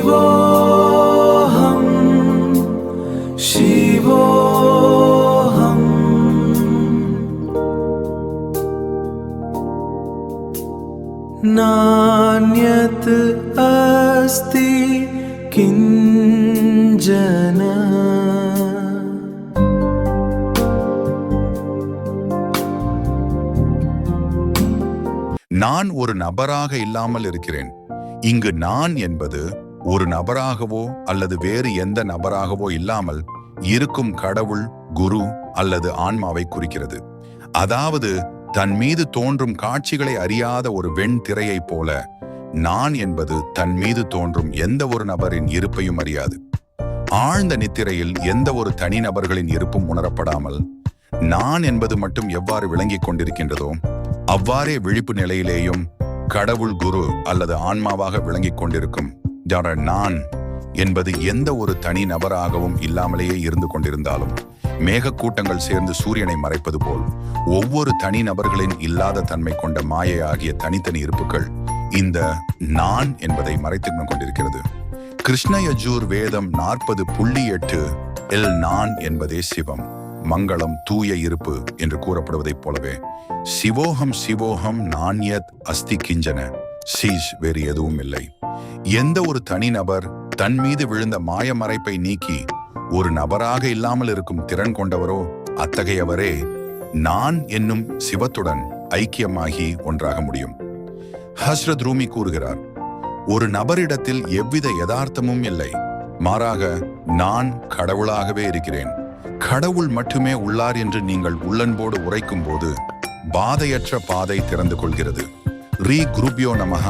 शिवोऽहं शिवोऽहं नान्यत् अस्ति किञ्चन நான் ஒரு நபராக இல்லாமல் இருக்கிறேன். இங்கு நான் என்பது ஒரு நபராகவோ அல்லது வேறு எந்த நபராகவோ இல்லாமல் இருக்கும் கடவுள், குரு அல்லது ஆன்மாவை குறிக்கிறது. அதாவது தன் மீது தோன்றும் காட்சிகளை அறியாத ஒரு வெண் திரையைப் போல நான் என்பது தன் மீது தோன்றும் எந்த ஒரு நபரின் இருப்பையும் அறியாது. ஆழ்ந்த நித்திரையில் எந்த ஒரு தனிநபர்களின் இருப்பும் உணரப்படாமல் நான் என்பது மட்டும் எவ்வாறு விளங்கிக் கொண்டிருக்கின்றதோ அவ்வாறே விழிப்பு நிலையிலேயும் கடவுள், குரு அல்லது ஆன்மாவாக விளங்கிக் கொண்டிருக்கும் நான் என்பது எந்த ஒரு தனி நபராகவும் இல்லாமலேயே இருந்து கொண்டிருந்தாலும் மேகக்கூட்டங்கள் சேர்ந்து சூரியனை மறைப்பது போல் ஒவ்வொரு தனி நபர்களின் இல்லாத தன்மை கொண்ட மாயை ஆகிய தனித்தனி இருப்புகள் இந்த நான் என்பதை மறைத்து கொண்டிருக்கிறது. கிருஷ்ண யஜூர் வேதம் 40.8 இல் நான் என்பதே சிவம், மங்களம், தூய இருப்பு என்று கூறப்படுவதைப் போலவே சிவோகம் சிவோகம் நான்யத் அஸ்தி கிஞ்சன சீஷ் வேறு எதுவும் இல்லை. எந்த ஒரு தனிநபர் தன் மீது விழுந்த மாயமறைப்பை நீக்கி ஒரு நபராக இல்லாமல் இருக்கும் திறன் கொண்டவரோ அத்தகையவரே நான் என்னும் சிவத்துடன் ஐக்கியமாகி ஒன்றாக முடியும். ஹஸ்ரத் ரூமி கூறுகிறார், ஒரு நபரிடத்தில் எவ்வித யதார்த்தமும் இல்லை, மாறாக நான் கடவுளாகவே இருக்கிறேன். கடவுள் மட்டுமே உள்ளார் என்று நீங்கள் உள்ளன்போடு உரைக்கும் போது பாதையற்ற பாதை திறந்து கொள்கிறது. ரீ குருபியோ நமஹ.